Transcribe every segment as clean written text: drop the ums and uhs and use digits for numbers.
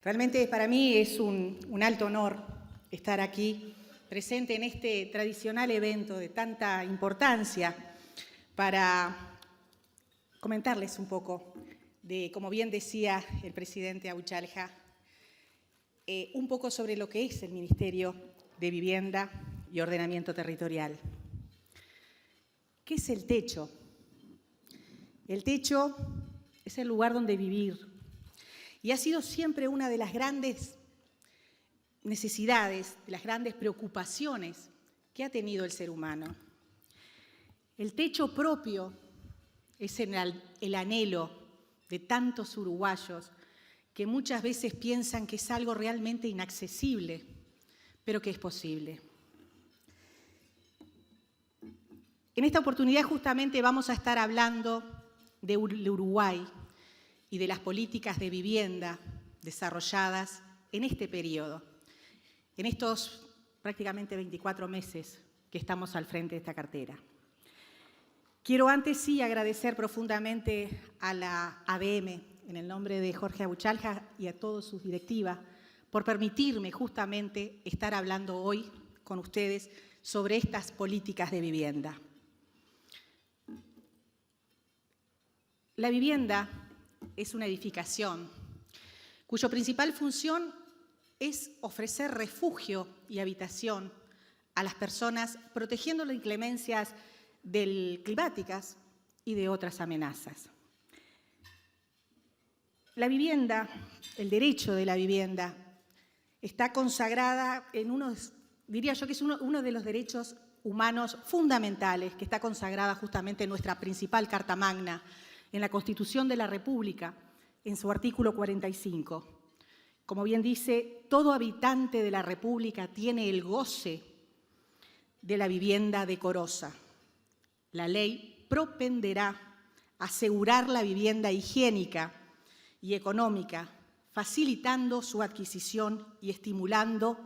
Realmente para mí es un alto honor estar aquí, presente en este tradicional evento de tanta importancia, para comentarles un poco de, como bien decía el presidente Auchalja, un poco sobre lo que es el Ministerio de Vivienda y Ordenamiento Territorial. ¿Qué es el techo? El techo es el lugar donde vivir y ha sido siempre una de las grandes necesidades, de las grandes preocupaciones que ha tenido el ser humano. El techo propio es el anhelo de tantos uruguayos que muchas veces piensan que es algo realmente inaccesible, pero que es posible. En esta oportunidad justamente vamos a estar hablando de Uruguay y de las políticas de vivienda desarrolladas en este periodo, en estos prácticamente 24 meses que estamos al frente de esta cartera. Quiero antes sí agradecer profundamente a la ADM, en el nombre de Jorge Auchalja y a todas sus directivas, por permitirme justamente estar hablando hoy con ustedes sobre estas políticas de vivienda. La vivienda es una edificación cuya principal función es ofrecer refugio y habitación a las personas, protegiendo las inclemencias climáticas y de otras amenazas. La vivienda, el derecho de la vivienda, está consagrada en diría yo que es uno de los derechos humanos fundamentales, que está consagrada justamente en nuestra principal Carta Magna, en la Constitución de la República, en su artículo 45. Como bien dice, todo habitante de la República tiene el goce de la vivienda decorosa. La ley propenderá a asegurar la vivienda higiénica y económica, facilitando su adquisición y estimulando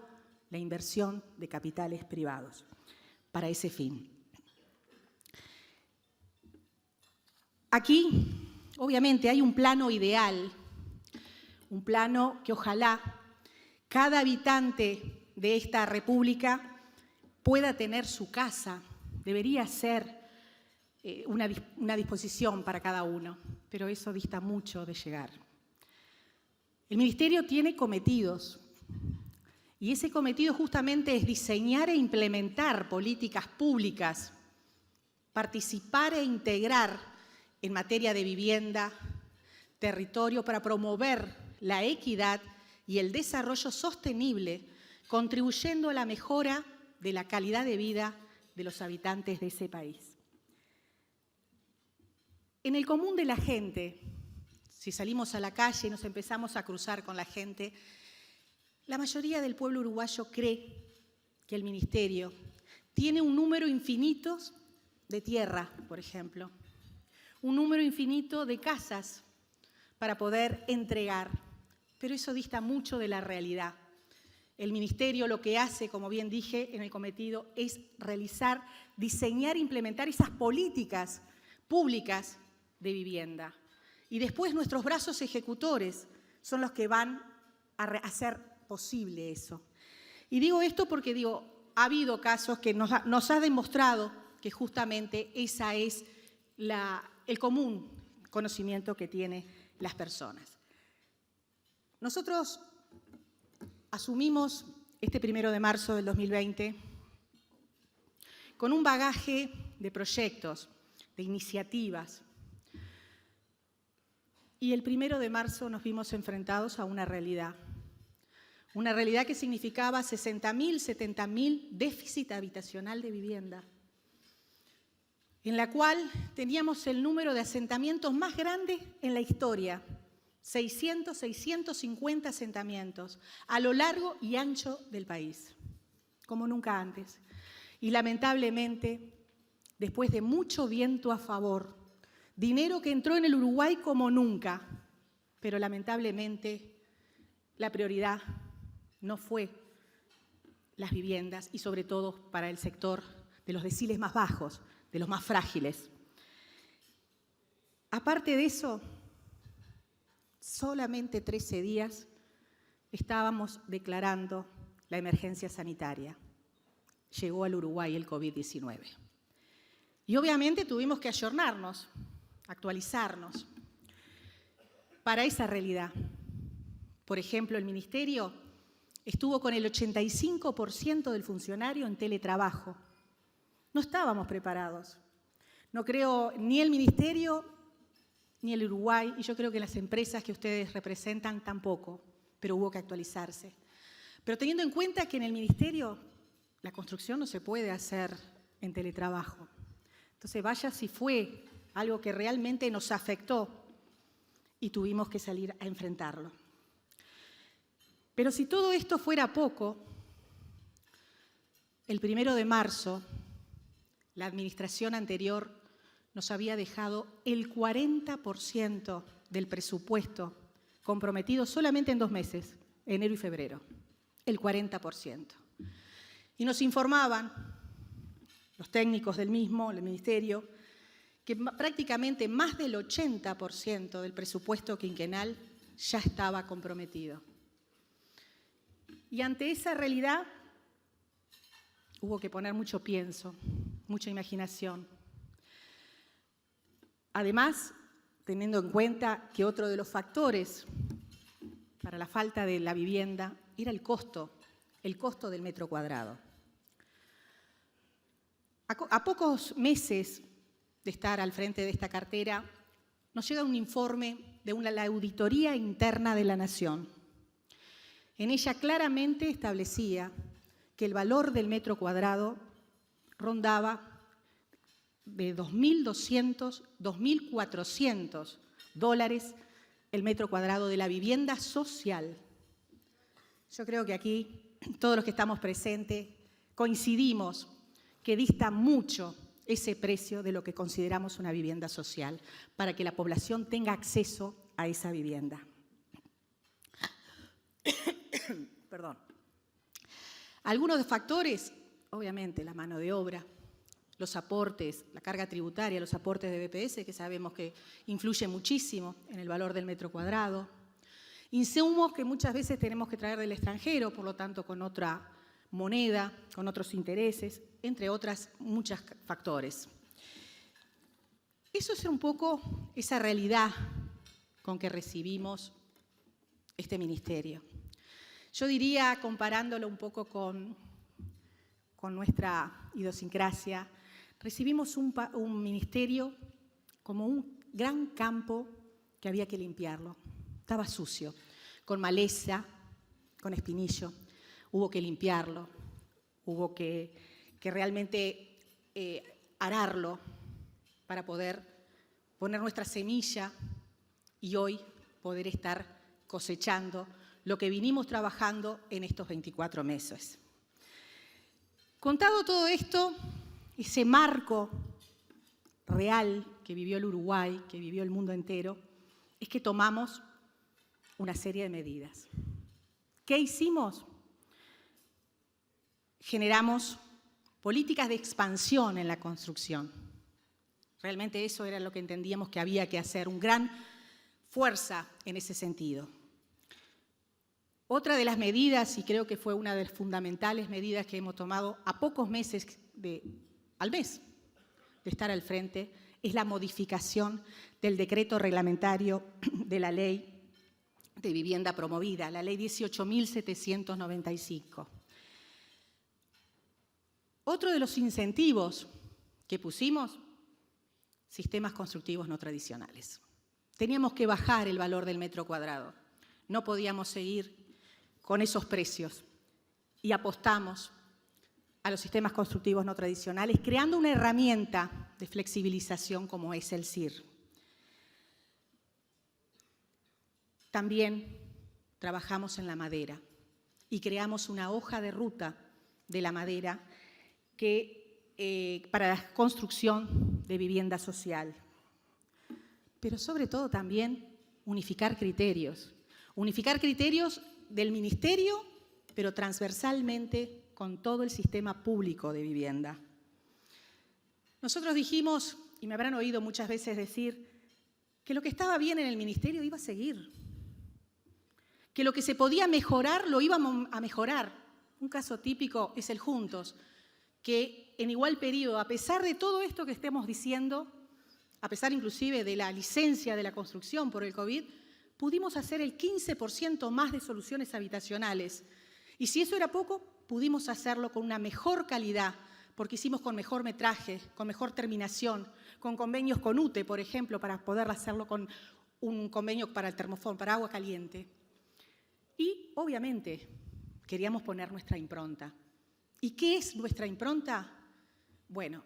la inversión de capitales privados para ese fin. Aquí, obviamente, hay un plano ideal, un plano que ojalá cada habitante de esta república pueda tener su casa. Debería ser una disposición para cada uno, pero eso dista mucho de llegar. El Ministerio tiene cometidos y ese cometido justamente es diseñar e implementar políticas públicas, participar e integrar en materia de vivienda, territorio, para promover la equidad y el desarrollo sostenible, contribuyendo a la mejora de la calidad de vida de los habitantes de ese país. En el común de la gente, si salimos a la calle y nos empezamos a cruzar con la gente, la mayoría del pueblo uruguayo cree que el Ministerio tiene un número infinito de tierra, por ejemplo, un número infinito de casas para poder entregar, pero eso dista mucho de la realidad. El Ministerio lo que hace, como bien dije en el cometido, es realizar, diseñar e implementar esas políticas públicas de vivienda. Y después nuestros brazos ejecutores son los que van a hacer posible eso. Y digo esto porque ha habido casos que nos ha demostrado que justamente esa es el común conocimiento que tienen las personas. Nosotros asumimos este 1 de marzo del 2020 con un bagaje de proyectos, de iniciativas, y el 1 de marzo nos vimos enfrentados a una realidad que significaba 60.000, 70.000 déficit habitacional de vivienda, en la cual teníamos el número de asentamientos más grande en la historia, 600, 650 asentamientos a lo largo y ancho del país, como nunca antes. Y lamentablemente, después de mucho viento a favor, dinero que entró en el Uruguay como nunca, pero lamentablemente la prioridad no fue las viviendas y sobre todo para el sector de los deciles más bajos, de los más frágiles. Aparte de eso, solamente 13 días estábamos declarando la emergencia sanitaria. Llegó al Uruguay el COVID-19. Y obviamente tuvimos que ayornarnos, actualizarnos para esa realidad. Por ejemplo, el Ministerio estuvo con el 85% del funcionario en teletrabajo. No estábamos preparados. No creo ni el Ministerio ni el Uruguay, y yo creo que las empresas que ustedes representan tampoco, pero hubo que actualizarse. Pero teniendo en cuenta que en el Ministerio la construcción no se puede hacer en teletrabajo. Entonces, vaya si fue algo que realmente nos afectó y tuvimos que salir a enfrentarlo. Pero si todo esto fuera poco, el 1 de marzo, la administración anterior nos había dejado el 40% del presupuesto comprometido solamente en 2 meses, enero y febrero, el 40%. Y nos informaban los técnicos del Ministerio, que prácticamente más del 80% del presupuesto quinquenal ya estaba comprometido. Y ante esa realidad hubo que poner mucho pienso, mucha imaginación. Además, teniendo en cuenta que otro de los factores para la falta de la vivienda era el costo del metro cuadrado. A pocos meses de estar al frente de esta cartera, nos llega un informe de la Auditoría Interna de la Nación. En ella claramente establecía que el valor del metro cuadrado rondaba de $2.200, $2.400 el metro cuadrado de la vivienda social. Yo creo que aquí todos los que estamos presentes coincidimos que dista mucho ese precio de lo que consideramos una vivienda social para que la población tenga acceso a esa vivienda. Perdón. Algunos de factores, obviamente, la mano de obra, los aportes, la carga tributaria, los aportes de BPS, que sabemos que influyen muchísimo en el valor del metro cuadrado. Insumos que muchas veces tenemos que traer del extranjero, por lo tanto con otra moneda, con otros intereses, entre otras muchos factores. Eso es un poco esa realidad con que recibimos este ministerio. Yo diría, comparándolo un poco con nuestra idiosincrasia, recibimos un ministerio como un gran campo que había que limpiarlo. Estaba sucio, con maleza, con espinillo. Hubo que limpiarlo, hubo que realmente ararlo para poder poner nuestra semilla y hoy poder estar cosechando lo que vinimos trabajando en estos 24 meses. Contado todo esto, ese marco real que vivió el Uruguay, que vivió el mundo entero, es que tomamos una serie de medidas. ¿Qué hicimos? Generamos políticas de expansión en la construcción. Realmente eso era lo que entendíamos que había que hacer, una gran fuerza en ese sentido. Otra de las medidas, y creo que fue una de las fundamentales medidas que hemos tomado a pocos meses, al mes de estar al frente, es la modificación del decreto reglamentario de la Ley de Vivienda Promovida, la Ley 18.795. Otro de los incentivos que pusimos, sistemas constructivos no tradicionales. Teníamos que bajar el valor del metro cuadrado. No podíamos seguir con esos precios y apostamos a los sistemas constructivos no tradicionales, creando una herramienta de flexibilización como es el CIR. También trabajamos en la madera y creamos una hoja de ruta de la madera para la construcción de vivienda social. Pero sobre todo también unificar criterios del Ministerio, pero transversalmente con todo el sistema público de vivienda. Nosotros dijimos, y me habrán oído muchas veces decir, que lo que estaba bien en el Ministerio iba a seguir, que lo que se podía mejorar lo íbamos a mejorar. Un caso típico es el Juntos, que en igual periodo, a pesar de todo esto que estemos diciendo, a pesar inclusive de la licencia de la construcción por el COVID, pudimos hacer el 15% más de soluciones habitacionales. Y si eso era poco, pudimos hacerlo con una mejor calidad, porque hicimos con mejor metraje, con mejor terminación, con convenios con UTE, por ejemplo, para poder hacerlo con un convenio para el termoform, para agua caliente. Y, obviamente, queríamos poner nuestra impronta. ¿Y qué es nuestra impronta? Bueno,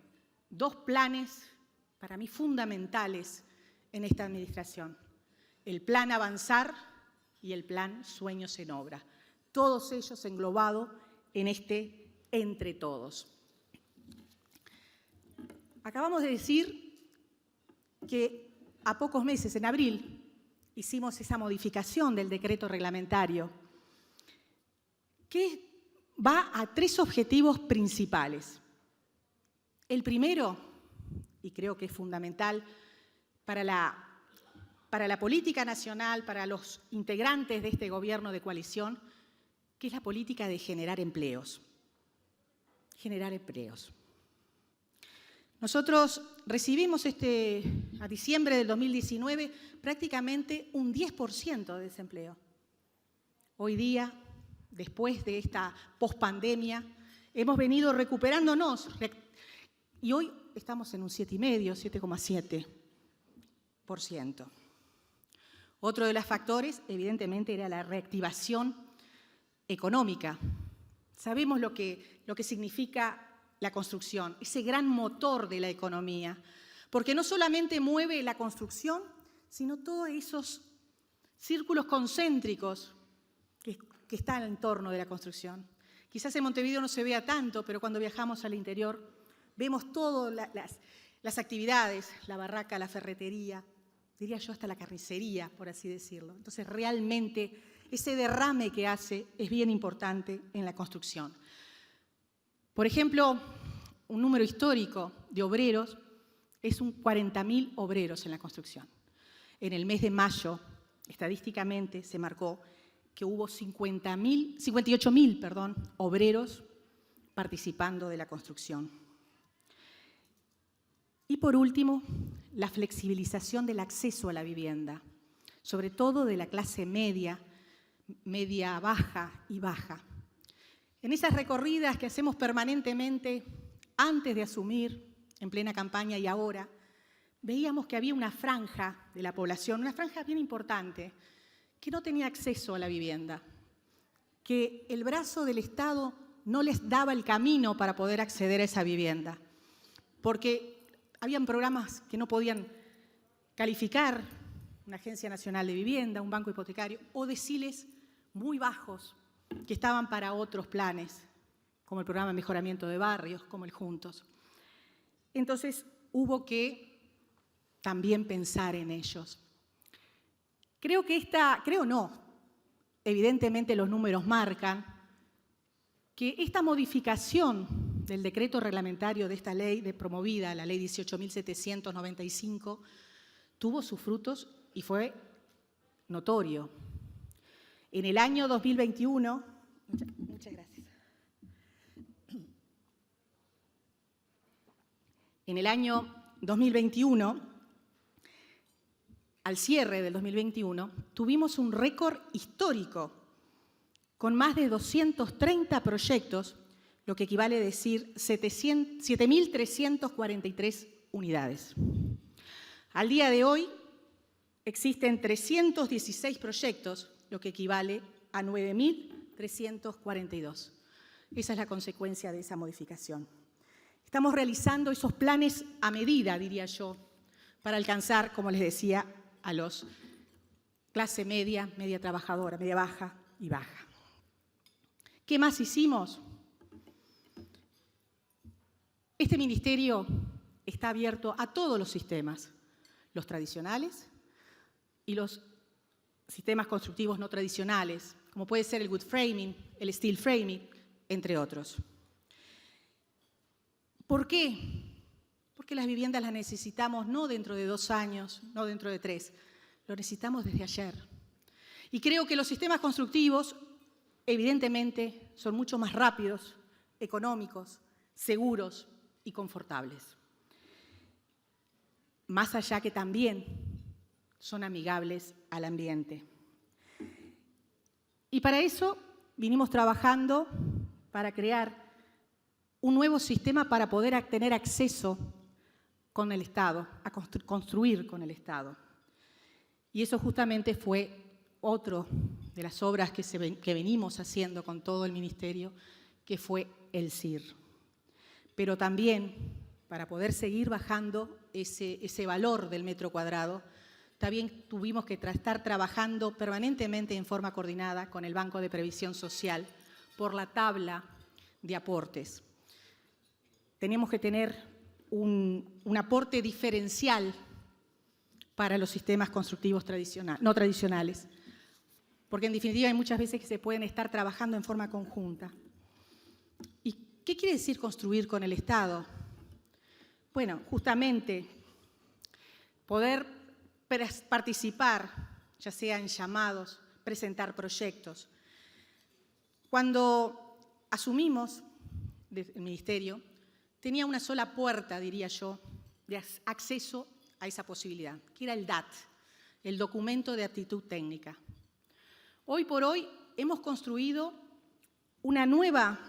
2 planes para mí fundamentales en esta administración. El plan Avanzar y el plan Sueños en Obra. Todos ellos englobados en este Entre Todos. Acabamos de decir que a pocos meses, en abril, hicimos esa modificación del decreto reglamentario que va a 3 objetivos principales. El primero, y creo que es fundamental para la política nacional, para los integrantes de este gobierno de coalición, que es la política de generar empleos. Generar empleos. Nosotros recibimos a diciembre del 2019 prácticamente un 10% de desempleo. Hoy día, después de esta pospandemia, hemos venido recuperándonos y hoy estamos en un 7,5, 7,7%. Otro de los factores, evidentemente, era la reactivación económica. Sabemos lo que significa la construcción, ese gran motor de la economía, porque no solamente mueve la construcción, sino todos esos círculos concéntricos que están en torno de la construcción. Quizás en Montevideo no se vea tanto, pero cuando viajamos al interior vemos todas las actividades, la barraca, la ferretería, diría yo hasta la carnicería, por así decirlo. Entonces, realmente, ese derrame que hace es bien importante en la construcción. Por ejemplo, un número histórico de obreros es 40.000 obreros en la construcción. En el mes de mayo, estadísticamente, se marcó que hubo 58.000 obreros participando de la construcción. Y por último, la flexibilización del acceso a la vivienda, sobre todo de la clase media, media baja y baja. En esas recorridas que hacemos permanentemente antes de asumir, en plena campaña y ahora, veíamos que había una franja de la población, una franja bien importante, que no tenía acceso a la vivienda, que el brazo del Estado no les daba el camino para poder acceder a esa vivienda, porque habían programas que no podían calificar, una Agencia Nacional de Vivienda, un banco hipotecario, o deciles muy bajos que estaban para otros planes, como el programa de mejoramiento de barrios, como el Juntos. Entonces, hubo que también pensar en ellos. Evidentemente los números marcan que esta modificación del decreto reglamentario de esta ley promovida, la ley 18.795, tuvo sus frutos y fue notorio. En el año 2021, muchas gracias. En el año 2021, al cierre del 2021, tuvimos un récord histórico con más de 230 proyectos, lo que equivale a decir 7.343 unidades. Al día de hoy existen 316 proyectos, lo que equivale a 9.342. Esa es la consecuencia de esa modificación. Estamos realizando esos planes a medida, diría yo, para alcanzar, como les decía, a los clase media, media trabajadora, media baja y baja. ¿Qué más hicimos? Este ministerio está abierto a todos los sistemas, los tradicionales y los sistemas constructivos no tradicionales, como puede ser el wood framing, el steel framing, entre otros. ¿Por qué? Porque las viviendas las necesitamos no dentro de 2 años, no dentro de 3, lo necesitamos desde ayer. Y creo que los sistemas constructivos, evidentemente, son mucho más rápidos, económicos, seguros y confortables. Más allá que también son amigables al ambiente. Y para eso vinimos trabajando para crear un nuevo sistema para poder tener acceso con el Estado, a construir con el Estado. Y eso justamente fue otro de las obras que venimos haciendo con todo el Ministerio, que fue el CIR. Pero también, para poder seguir bajando ese valor del metro cuadrado, también tuvimos que estar trabajando permanentemente en forma coordinada con el Banco de Previsión Social por la tabla de aportes. Tenemos que tener un aporte diferencial para los sistemas constructivos no tradicionales, porque en definitiva hay muchas veces que se pueden estar trabajando en forma conjunta. ¿Y qué quiere decir construir con el Estado? Bueno, justamente poder participar, ya sea en llamados, presentar proyectos. Cuando asumimos el Ministerio, tenía una sola puerta, diría yo, de acceso a esa posibilidad, que era el DAT, el Documento de Aptitud Técnica. Hoy por hoy hemos construido una nueva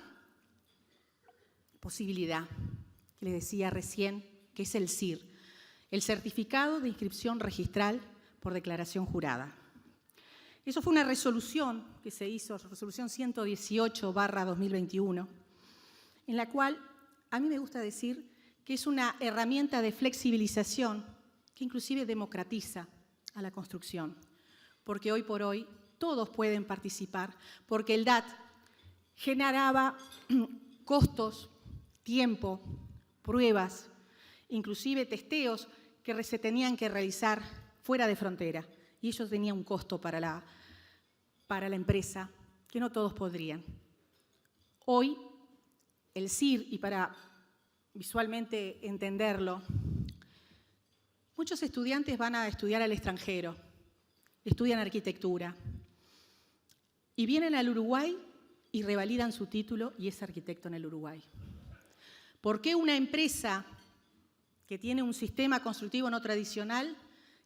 posibilidad, que les decía recién, que es el CIR, el Certificado de Inscripción Registral por Declaración Jurada. Eso fue una resolución que se hizo, resolución 118/2021, en la cual a mí me gusta decir que es una herramienta de flexibilización que inclusive democratiza a la construcción, porque hoy por hoy todos pueden participar, porque el DAT generaba costos, tiempo, pruebas, inclusive testeos que se tenían que realizar fuera de frontera, y eso tenía un costo para la empresa que no todos podrían. Hoy, el CIR, y para visualmente entenderlo, muchos estudiantes van a estudiar al extranjero, estudian arquitectura, y vienen al Uruguay y revalidan su título y es arquitecto en el Uruguay. ¿Por qué una empresa que tiene un sistema constructivo no tradicional,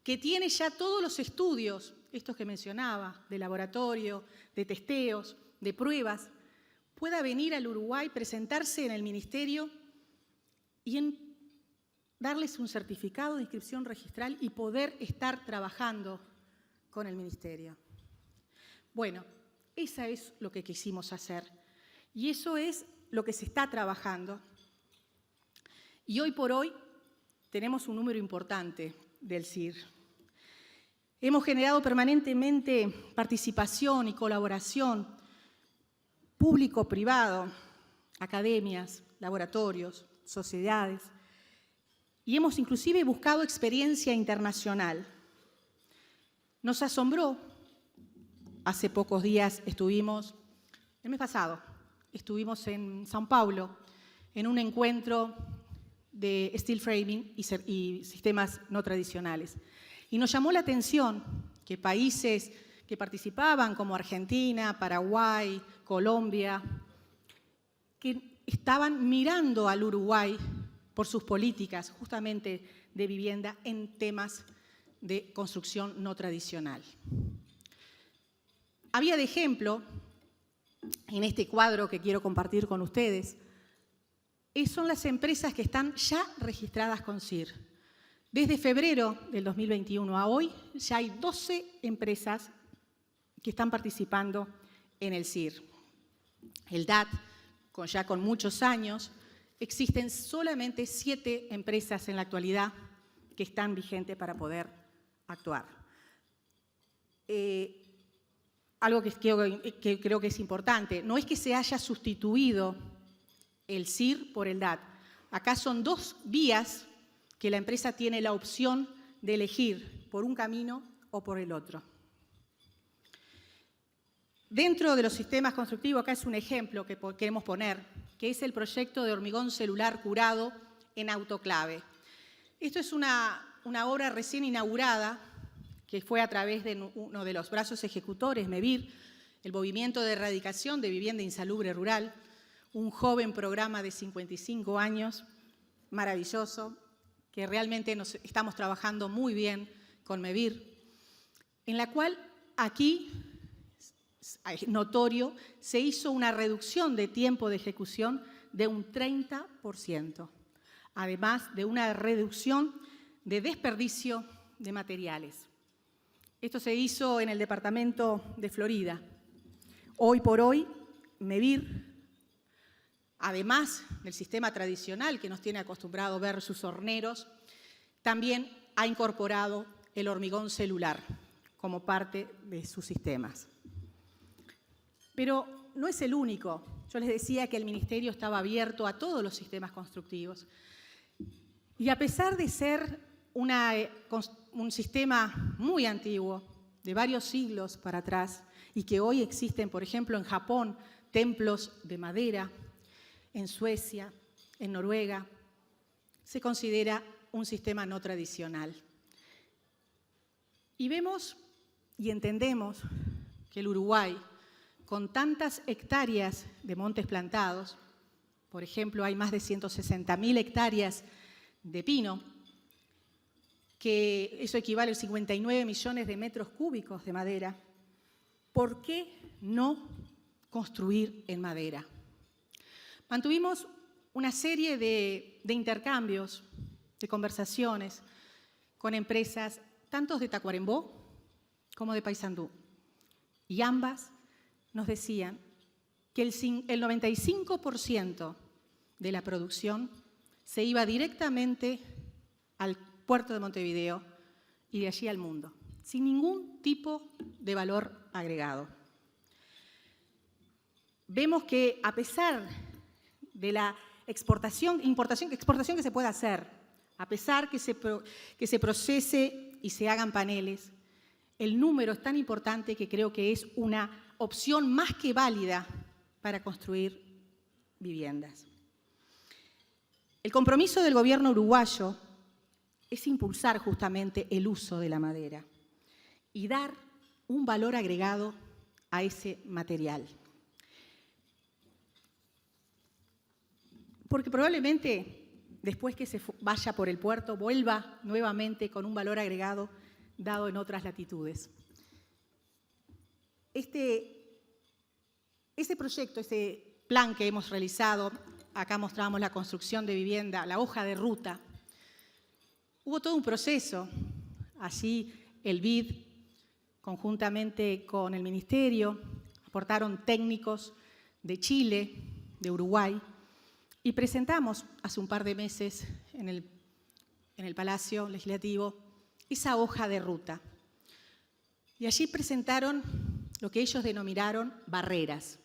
que tiene ya todos los estudios, estos que mencionaba, de laboratorio, de testeos, de pruebas, pueda venir al Uruguay, presentarse en el Ministerio y darles un certificado de inscripción registral y poder estar trabajando con el Ministerio? Bueno, eso es lo que quisimos hacer y eso es lo que se está trabajando. Y hoy por hoy tenemos un número importante del CIR. Hemos generado permanentemente participación y colaboración público-privado, academias, laboratorios, sociedades, y hemos inclusive buscado experiencia internacional. Nos asombró, hace pocos días estuvimos, el mes pasado, estuvimos en São Paulo en un encuentro de steel framing y sistemas no tradicionales. Y nos llamó la atención que países que participaban como Argentina, Paraguay, Colombia, que estaban mirando al Uruguay por sus políticas justamente de vivienda en temas de construcción no tradicional. Había de ejemplo, en este cuadro que quiero compartir con ustedes, son las empresas que están ya registradas con CIR. Desde febrero del 2021 a hoy ya hay 12 empresas que están participando en el CIR. El DAT, ya con muchos años, existen solamente 7 empresas en la actualidad que están vigentes para poder actuar. Algo que creo que es importante, no es que se haya sustituido el CIR por el DAT. Acá son 2 vías que la empresa tiene la opción de elegir por un camino o por el otro. Dentro de los sistemas constructivos, acá es un ejemplo que queremos poner, que es el proyecto de hormigón celular curado en autoclave. Esto es una obra recién inaugurada que fue a través de uno de los brazos ejecutores, MEVIR, el Movimiento de Erradicación de Vivienda Insalubre Rural, un joven programa de 55 años, maravilloso, que realmente estamos trabajando muy bien con MEVIR, en la cual aquí, notorio, se hizo una reducción de tiempo de ejecución de un 30%, además de una reducción de desperdicio de materiales. Esto se hizo en el departamento de Florida. Hoy por hoy, MEVIR, además del sistema tradicional que nos tiene acostumbrado a ver sus horneros, también ha incorporado el hormigón celular como parte de sus sistemas. Pero no es el único. Yo les decía que el Ministerio estaba abierto a todos los sistemas constructivos. Y a pesar de ser un sistema muy antiguo, de varios siglos para atrás, y que hoy existen, por ejemplo, en Japón, templos de madera, en Suecia, en Noruega, se considera un sistema no tradicional. Y vemos y entendemos que el Uruguay, con tantas hectáreas de montes plantados, por ejemplo, hay más de 160.000 hectáreas de pino, que eso equivale a 59 millones de metros cúbicos de madera, ¿por qué no construir en madera? Mantuvimos una serie de intercambios, de conversaciones con empresas, tanto de Tacuarembó como de Paysandú. Y ambas nos decían que el 95% de la producción se iba directamente al puerto de Montevideo y de allí al mundo, sin ningún tipo de valor agregado. Vemos que a pesar de la exportación que se puede hacer, a pesar que se procese y se hagan paneles, el número es tan importante que creo que es una opción más que válida para construir viviendas. El compromiso del gobierno uruguayo es impulsar justamente el uso de la madera y dar un valor agregado a ese material. Porque probablemente después que se vaya por el puerto vuelva nuevamente con un valor agregado dado en otras latitudes. Este proyecto, este plan que hemos realizado, acá mostramos la construcción de vivienda, la hoja de ruta. Hubo todo un proceso. Allí el BID, conjuntamente con el Ministerio, aportaron técnicos de Chile, de Uruguay, y presentamos hace un par de meses en el Palacio Legislativo esa hoja de ruta. Y allí presentaron lo que ellos denominaron barreras.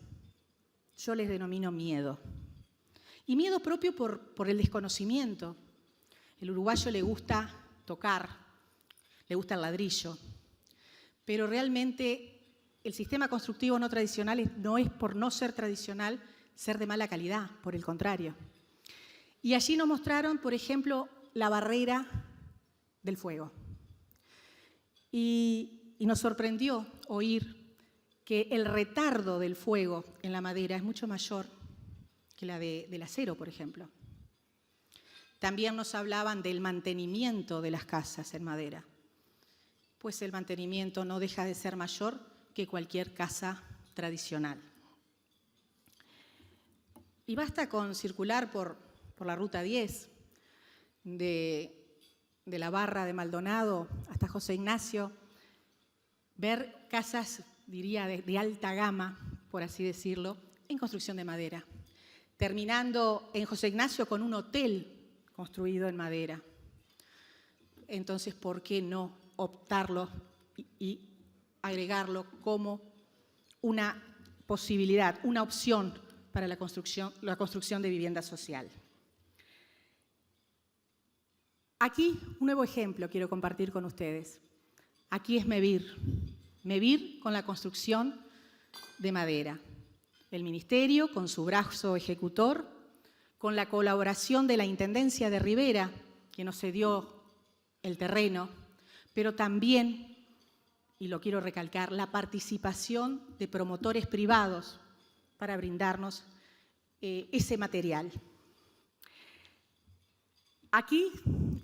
Yo les denomino miedo. Y miedo propio por el desconocimiento. El uruguayo le gusta tocar, le gusta el ladrillo, pero realmente el sistema constructivo no tradicional no es por no ser tradicional, ser de mala calidad, por el contrario. Y allí nos mostraron, por ejemplo, la barrera del fuego. Y nos sorprendió oír que el retardo del fuego en la madera es mucho mayor que la del acero, por ejemplo. También nos hablaban del mantenimiento de las casas en madera, pues el mantenimiento no deja de ser mayor que cualquier casa tradicional. Y basta con circular por la Ruta 10, de la Barra de Maldonado hasta José Ignacio, ver casas, diría, de alta gama, por así decirlo, en construcción de madera, terminando en José Ignacio con un hotel construido en madera. Entonces, ¿por qué no optarlo y agregarlo como una posibilidad, una opción para la construcción de vivienda social? Aquí un nuevo ejemplo quiero compartir con ustedes. Aquí es MEVIR. MEVIR con la construcción de madera. El Ministerio con su brazo ejecutor, con la colaboración de la Intendencia de Rivera, que nos cedió el terreno, pero también y lo quiero recalcar, la participación de promotores privados para brindarnos ese material. Aquí,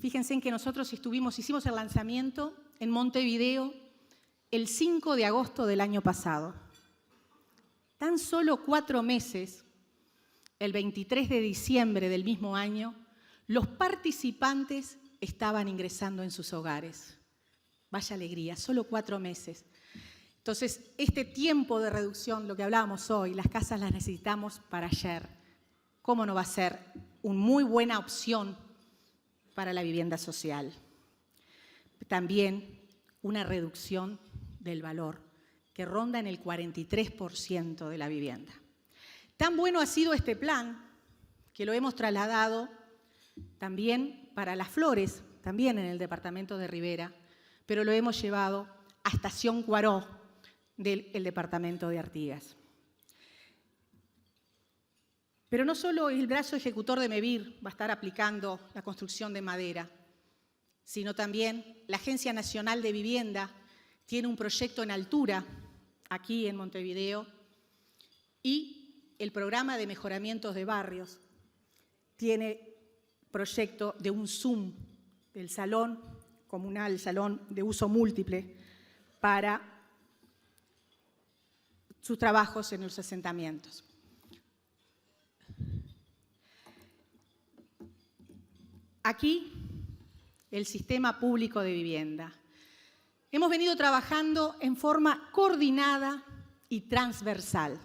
fíjense en que nosotros hicimos el lanzamiento en Montevideo el 5 de agosto del año pasado. Tan solo 4 meses, el 23 de diciembre del mismo año, los participantes estaban ingresando en sus hogares. Vaya alegría, solo 4 meses. Entonces, este tiempo de reducción, lo que hablábamos hoy, las casas las necesitamos para ayer. ¿Cómo no va a ser una muy buena opción para la vivienda social? También una reducción del valor que ronda en el 43% de la vivienda. Tan bueno ha sido este plan que lo hemos trasladado también para Las Flores, también en el departamento de Rivera, pero lo hemos llevado a Estación Cuaró del departamento de Artigas. Pero no solo el brazo ejecutor de MEVIR va a estar aplicando la construcción de madera, sino también la Agencia Nacional de Vivienda tiene un proyecto en altura aquí en Montevideo y el programa de mejoramientos de barrios tiene proyecto de un Zoom del salón comunal, salón de uso múltiple para sus trabajos en los asentamientos. Aquí, el sistema público de vivienda. Hemos venido trabajando en forma coordinada y transversal.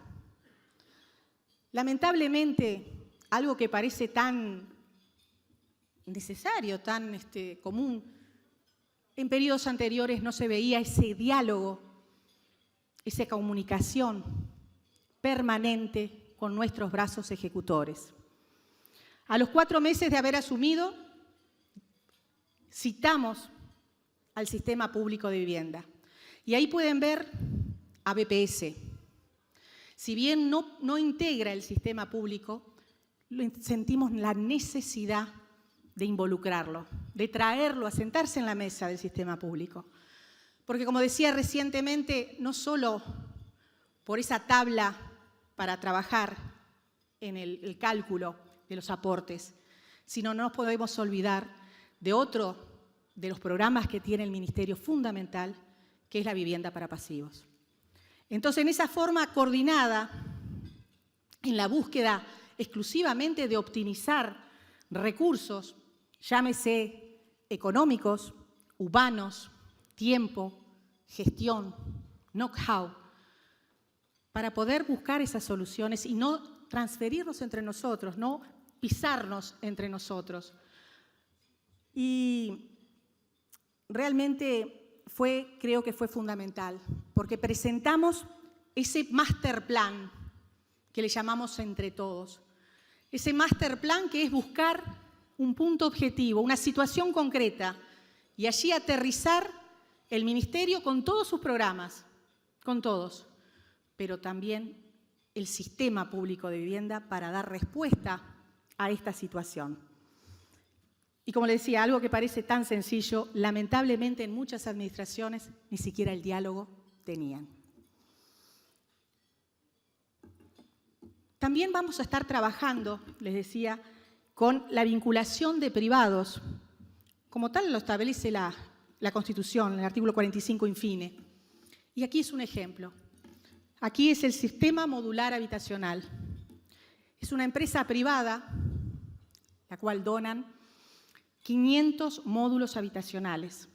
Lamentablemente, algo que parece tan necesario, tan común, en periodos anteriores no se veía ese diálogo, esa comunicación permanente con nuestros brazos ejecutores. A los 4 meses de haber asumido, citamos al sistema público de vivienda. Y ahí pueden ver a BPS. Si bien no integra el sistema público, sentimos la necesidad de involucrarlo, de traerlo a sentarse en la mesa del sistema público. Porque como decía recientemente, no solo por esa tabla para trabajar en el cálculo de los aportes, sino no nos podemos olvidar de otro de los programas que tiene el Ministerio fundamental, que es la vivienda para pasivos. Entonces, en esa forma coordinada, en la búsqueda exclusivamente de optimizar recursos, llámese económicos, humanos, tiempo, gestión, know-how, para poder buscar esas soluciones y no transferirnos entre nosotros, no pisarnos entre nosotros. Y realmente creo que fue fundamental, porque presentamos ese master plan que le llamamos Entre Todos. Ese master plan que es buscar un punto objetivo, una situación concreta, y allí aterrizar el Ministerio con todos sus programas, con todos, pero también el sistema público de vivienda para dar respuesta a esta situación. Y como le decía, algo que parece tan sencillo, lamentablemente en muchas administraciones ni siquiera el diálogo tenían. También vamos a estar trabajando, les decía, con la vinculación de privados, como tal lo establece la Constitución, el artículo 45 infine. Y aquí es un ejemplo. Aquí es el Sistema Modular Habitacional. Es una empresa privada, la cual donan 500 módulos habitacionales,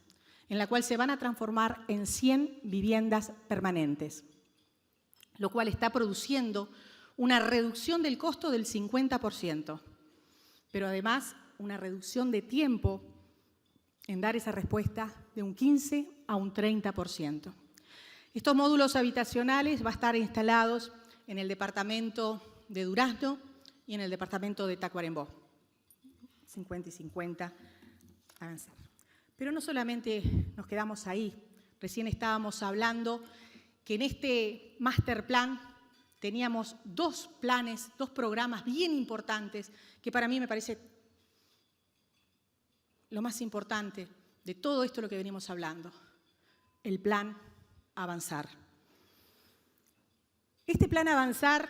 en la cual se van a transformar en 100 viviendas permanentes, lo cual está produciendo una reducción del costo del 50%, pero además una reducción de tiempo en dar esa respuesta de un 15 a un 30%. Estos módulos habitacionales van a estar instalados en el departamento de Durazno y en el departamento de Tacuarembó. 50 y 50 avanzar. Pero no solamente nos quedamos ahí. Recién estábamos hablando que en este master plan teníamos 2 planes, 2 programas bien importantes que para mí me parece lo más importante de todo esto lo que venimos hablando. El plan Avanzar. Este plan Avanzar,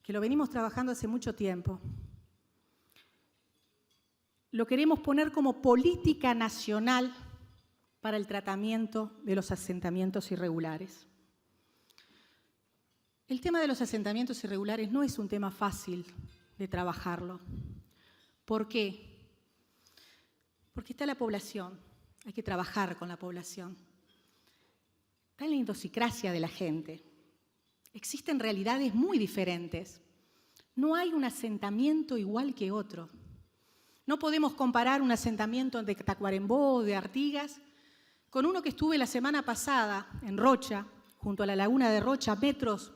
que lo venimos trabajando hace mucho tiempo, lo queremos poner como política nacional para el tratamiento de los asentamientos irregulares. El tema de los asentamientos irregulares no es un tema fácil de trabajarlo. ¿Por qué? Porque está la población, hay que trabajar con la población. Está en la idiosincrasia de la gente. Existen realidades muy diferentes. No hay un asentamiento igual que otro. No podemos comparar un asentamiento de Tacuarembó o de Artigas con uno que estuve la semana pasada en Rocha, junto a la laguna de Rocha, metros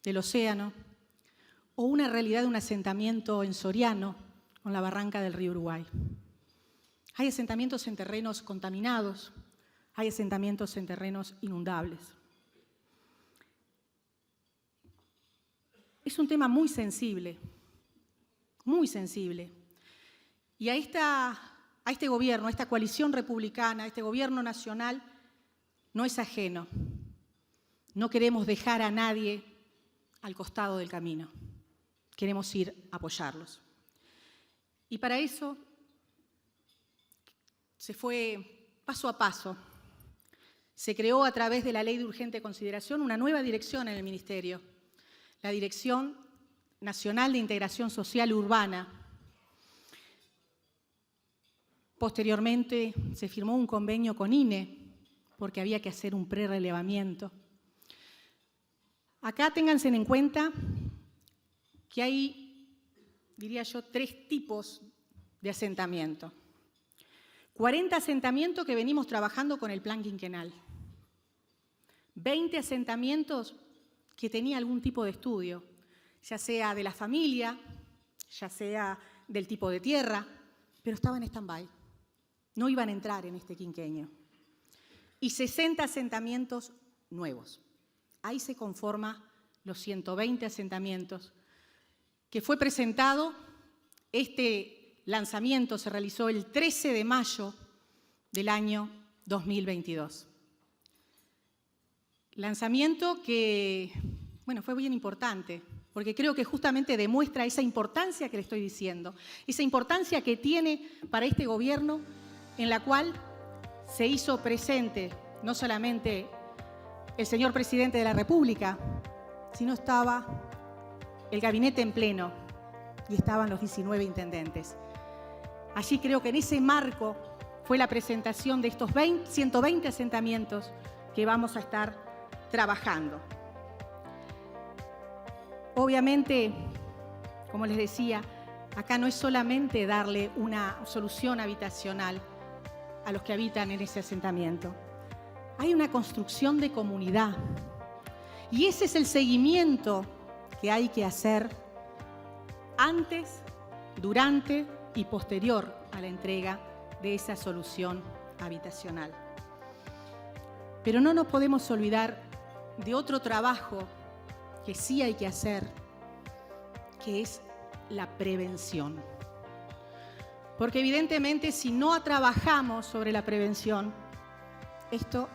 del océano, o una realidad de un asentamiento en Soriano, con la barranca del río Uruguay. Hay asentamientos en terrenos contaminados, hay asentamientos en terrenos inundables. Es un tema muy sensible, muy sensible. Y a este gobierno, a esta coalición republicana, a este gobierno nacional, no es ajeno. No queremos dejar a nadie al costado del camino. Queremos ir a apoyarlos. Y para eso se fue paso a paso. Se creó a través de la Ley de Urgente Consideración una nueva dirección en el Ministerio, la Dirección Nacional de Integración Social Urbana. Posteriormente se firmó un convenio con INE porque había que hacer un prerelevamiento. Acá ténganse en cuenta que hay, diría yo, 3 tipos de asentamiento. 40 asentamientos que venimos trabajando con el plan quinquenal. 20 asentamientos que tenía algún tipo de estudio, ya sea de la familia, ya sea del tipo de tierra, pero estaban en stand-by. No iban a entrar en este quinquenio. Y 60 asentamientos nuevos. Ahí se conforma los 120 asentamientos que fue presentado. Este lanzamiento se realizó el 13 de mayo del año 2022. Lanzamiento que, bueno, fue bien importante, porque creo que justamente demuestra esa importancia que le estoy diciendo, esa importancia que tiene para este gobierno, en la cual se hizo presente no solamente el señor presidente de la República, sino estaba el gabinete en pleno y estaban los 19 intendentes. Allí creo que en ese marco fue la presentación de estos 120 asentamientos que vamos a estar trabajando. Obviamente, como les decía, acá no es solamente darle una solución habitacional a los que habitan en ese asentamiento. Hay una construcción de comunidad y ese es el seguimiento que hay que hacer antes, durante y posterior a la entrega de esa solución habitacional. Pero no nos podemos olvidar de otro trabajo que sí hay que hacer, que es la prevención. Porque evidentemente si no trabajamos sobre la prevención, esto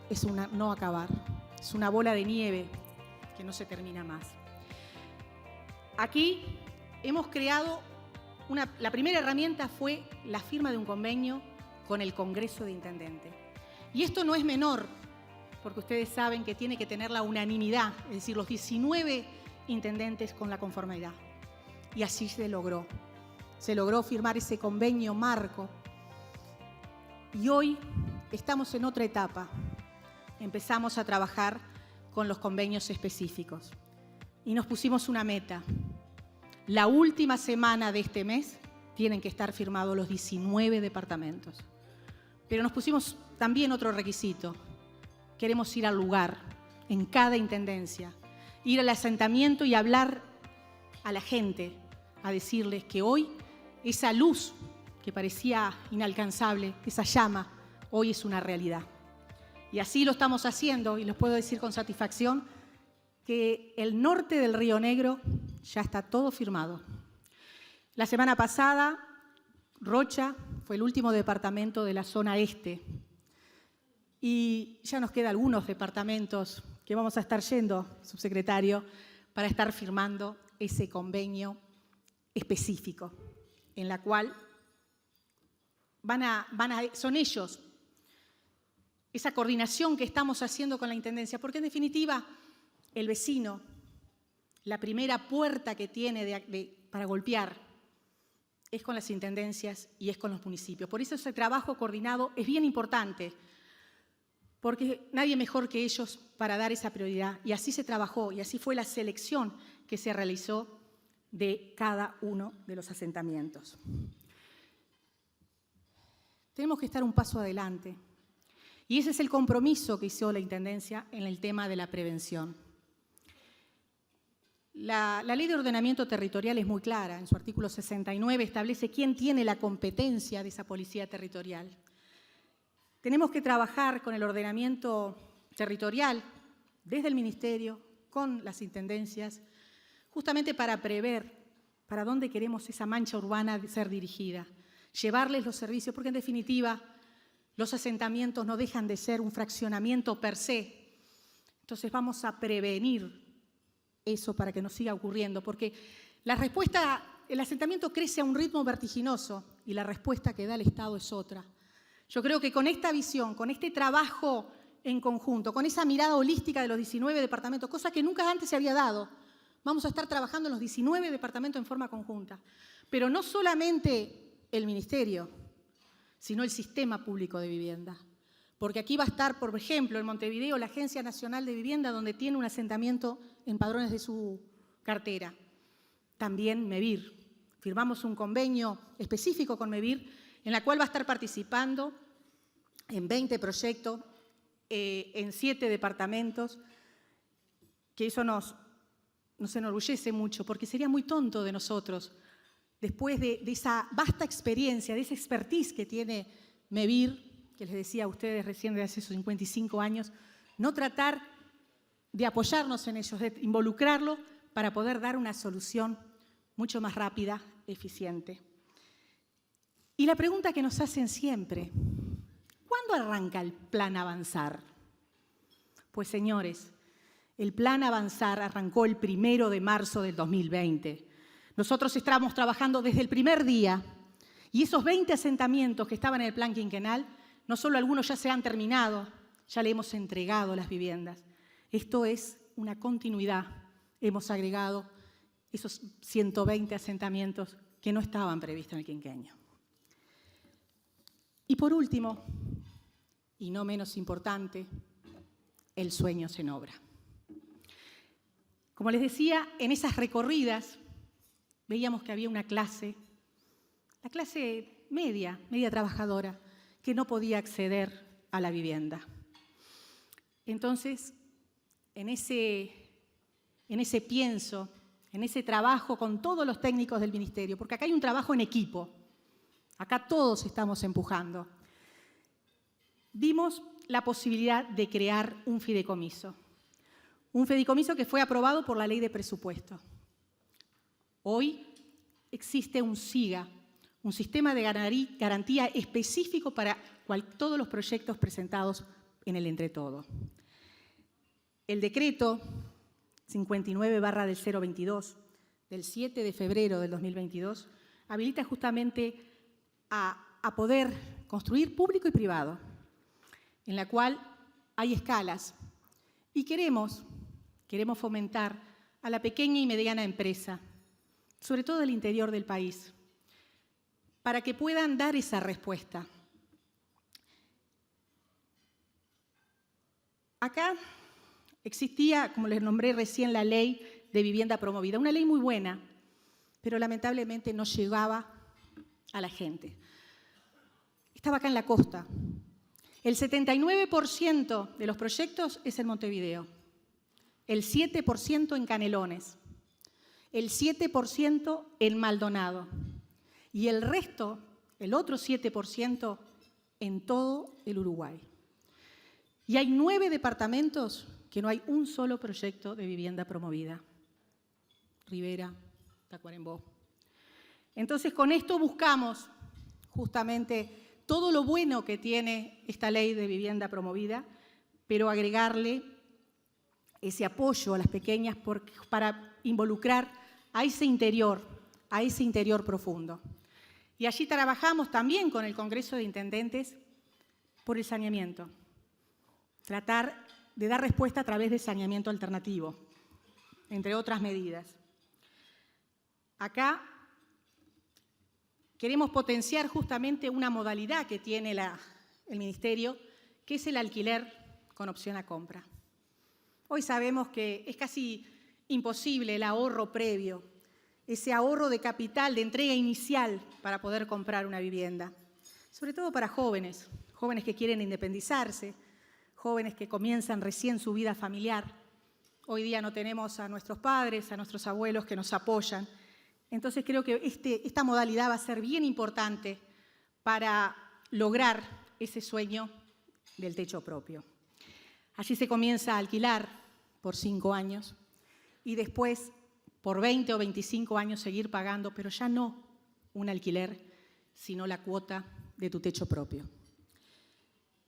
es no acabar, es una bola de nieve que no se termina más. Aquí hemos creado, la primera herramienta fue la firma de un convenio con el Congreso de Intendentes. Y esto no es menor, porque ustedes saben que tiene que tener la unanimidad, es decir, los 19 intendentes con la conformidad. Y así se logró. Se logró firmar ese convenio marco. Y hoy estamos en otra etapa. Empezamos a trabajar con los convenios específicos. Y nos pusimos una meta. La última semana de este mes tienen que estar firmados los 19 departamentos. Pero nos pusimos también otro requisito. Queremos ir al lugar, en cada intendencia, ir al asentamiento y hablar a la gente, a decirles que hoy esa luz que parecía inalcanzable, esa llama, hoy es una realidad. Y así lo estamos haciendo, y les puedo decir con satisfacción que el norte del Río Negro ya está todo firmado. La semana pasada, Rocha fue el último departamento de la zona este. y ya nos quedan algunos departamentos que vamos a estar yendo, subsecretario, para estar firmando ese convenio específico, en la cual son ellos, esa coordinación que estamos haciendo con la Intendencia, porque en definitiva el vecino, la primera puerta que tiene para golpear es con las intendencias y es con los municipios. Por eso ese trabajo coordinado es bien importante, porque nadie mejor que ellos para dar esa prioridad. Y así se trabajó y así fue la selección que se realizó de cada uno de los asentamientos. Tenemos que estar un paso adelante. Y ese es el compromiso que hizo la Intendencia en el tema de la prevención. La Ley de Ordenamiento Territorial es muy clara. En su artículo 69 establece quién tiene la competencia de esa policía territorial. Tenemos que trabajar con el ordenamiento territorial, desde el Ministerio, con las intendencias, justamente para prever para dónde queremos esa mancha urbana ser dirigida, llevarles los servicios, porque en definitiva los asentamientos no dejan de ser un fraccionamiento per se. Entonces vamos a prevenir eso para que no siga ocurriendo, porque la respuesta, el asentamiento crece a un ritmo vertiginoso y la respuesta que da el Estado es otra. Yo creo que con esta visión, con este trabajo en conjunto, con esa mirada holística de los 19 departamentos, cosa que nunca antes se había dado, vamos a estar trabajando en los 19 departamentos en forma conjunta. Pero no solamente el Ministerio, sino el Sistema Público de Vivienda. Porque aquí va a estar, por ejemplo, en Montevideo, la Agencia Nacional de Vivienda, donde tiene un asentamiento en padrones de su cartera. También MEVIR. Firmamos un convenio específico con MEVIR, en la cual va a estar participando en 20 proyectos, en 7 departamentos, que eso nos enorgullece mucho, porque sería muy tonto de nosotros, después de esa vasta experiencia, de esa expertise que tiene MEVIR, que les decía a ustedes recién de hace 55 años, no tratar de apoyarnos en ellos, de involucrarlo para poder dar una solución mucho más rápida, eficiente. Y la pregunta que nos hacen siempre, ¿cuándo arranca el Plan Avanzar? Pues señores, el Plan Avanzar arrancó el 1 de marzo del 2020. Nosotros estábamos trabajando desde el primer día y esos 20 asentamientos que estaban en el plan quinquenal, no solo algunos ya se han terminado, ya le hemos entregado las viviendas. Esto es una continuidad. Hemos agregado esos 120 asentamientos que no estaban previstos en el quinquenio. Y por último, y no menos importante, el sueño en obra. Como les decía, en esas recorridas veíamos que había una clase, la clase media trabajadora, que no podía acceder a la vivienda. Entonces, en ese pienso, en ese trabajo con todos los técnicos del Ministerio, porque acá hay un trabajo en equipo, acá todos estamos empujando, vimos la posibilidad de crear un fideicomiso que fue aprobado por la Ley de Presupuesto. Hoy existe un SIGA, un sistema de garantía específico para todos los proyectos presentados en el Entretodo. El decreto 59/022 del 7 de febrero del 2022 habilita justamente a poder construir público y privado, en la cual hay escalas y queremos fomentar a la pequeña y mediana empresa, sobre todo del interior del país, para que puedan dar esa respuesta. Acá existía, como les nombré recién, la Ley de Vivienda Promovida, una ley muy buena, pero lamentablemente no llegaba a la gente. Estaba acá en la costa. El 79% de los proyectos es en Montevideo, el 7% en Canelones, el 7% en Maldonado y el resto, el otro 7%, en todo el Uruguay. Y hay 9 departamentos que no hay un solo proyecto de vivienda promovida. Rivera, Tacuarembó. Entonces, con esto buscamos justamente todo lo bueno que tiene esta ley de vivienda promovida, pero agregarle ese apoyo a las pequeñas para involucrar a ese interior profundo. Y allí trabajamos también con el Congreso de Intendentes por el saneamiento. Tratar de dar respuesta a través de saneamiento alternativo, entre otras medidas. Acá queremos potenciar justamente una modalidad que tiene el Ministerio, que es el alquiler con opción a compra. Hoy sabemos que es casi imposible el ahorro previo, ese ahorro de capital, de entrega inicial para poder comprar una vivienda, sobre todo para jóvenes que quieren independizarse, jóvenes que comienzan recién su vida familiar. Hoy día no tenemos a nuestros padres, a nuestros abuelos que nos apoyan. Entonces creo que esta modalidad va a ser bien importante para lograr ese sueño del techo propio. Allí se comienza a alquilar por 5 años y después por 20 o 25 años seguir pagando, pero ya no un alquiler, sino la cuota de tu techo propio.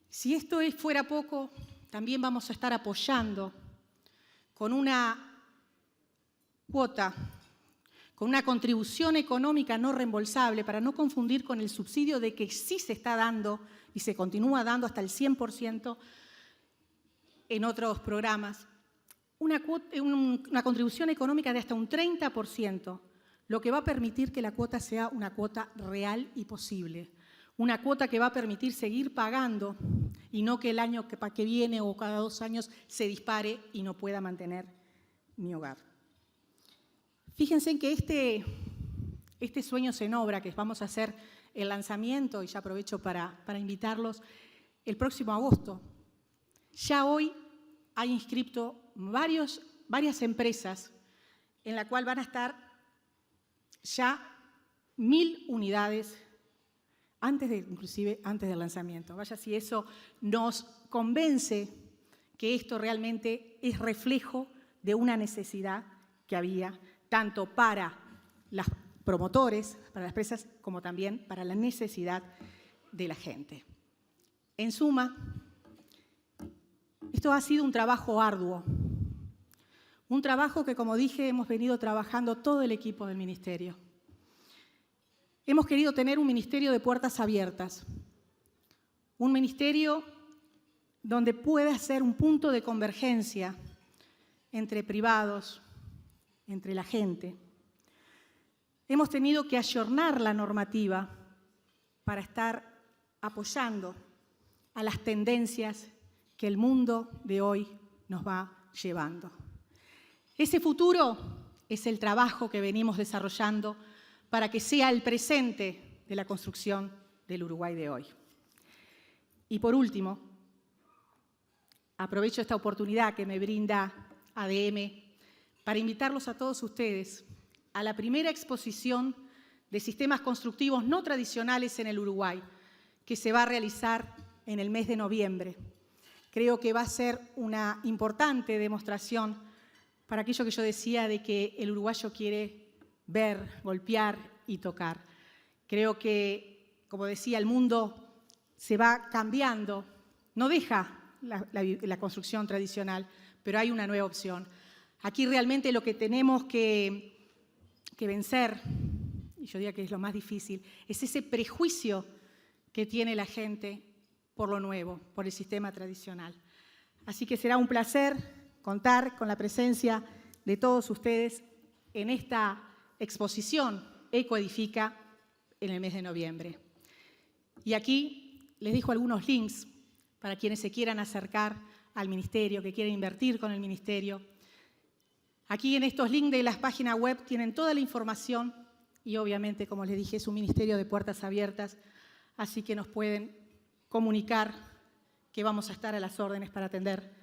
Si esto fuera poco, también vamos a estar apoyando con una cuota, con una contribución económica no reembolsable, para no confundir con el subsidio de que sí se está dando y se continúa dando hasta el 100% en otros programas, una contribución económica de hasta un 30%, lo que va a permitir que la cuota sea una cuota real y posible, una cuota que va a permitir seguir pagando y no que el año que viene o cada 2 años se dispare y no pueda mantener mi hogar. Fíjense en que este Sueños en Obra, que vamos a hacer el lanzamiento, y ya aprovecho para invitarlos, el próximo agosto. Ya hoy hay inscrito varias empresas en la cual van a estar ya 1000 unidades inclusive antes del lanzamiento. Vaya si eso nos convence que esto realmente es reflejo de una necesidad que había, tanto para los promotores, para las empresas, como también para la necesidad de la gente. En suma, esto ha sido un trabajo arduo, un trabajo que, como dije, hemos venido trabajando todo el equipo del Ministerio. Hemos querido tener un ministerio de puertas abiertas, un ministerio donde pueda ser un punto de convergencia entre privados, entre la gente. Hemos tenido que ayornar la normativa para estar apoyando a las tendencias que el mundo de hoy nos va llevando. Ese futuro es el trabajo que venimos desarrollando para que sea el presente de la construcción del Uruguay de hoy. Y por último, aprovecho esta oportunidad que me brinda ADM para invitarlos a todos ustedes a la primera exposición de sistemas constructivos no tradicionales en el Uruguay, que se va a realizar en el mes de noviembre. Creo que va a ser una importante demostración para aquello que yo decía de que el uruguayo quiere ver, golpear y tocar. Creo que, como decía, el mundo se va cambiando, no deja la construcción tradicional, pero hay una nueva opción. Aquí realmente lo que tenemos que vencer, y yo diría que es lo más difícil, es ese prejuicio que tiene la gente por lo nuevo, por el sistema tradicional. Así que será un placer contar con la presencia de todos ustedes en esta exposición Ecoedifica en el mes de noviembre. Y aquí les dejo algunos links para quienes se quieran acercar al Ministerio, que quieran invertir con el Ministerio. Aquí en estos links de las páginas web tienen toda la información y obviamente, como les dije, es un ministerio de puertas abiertas, así que nos pueden comunicar que vamos a estar a las órdenes para atender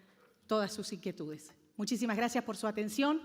todas sus inquietudes. Muchísimas gracias por su atención.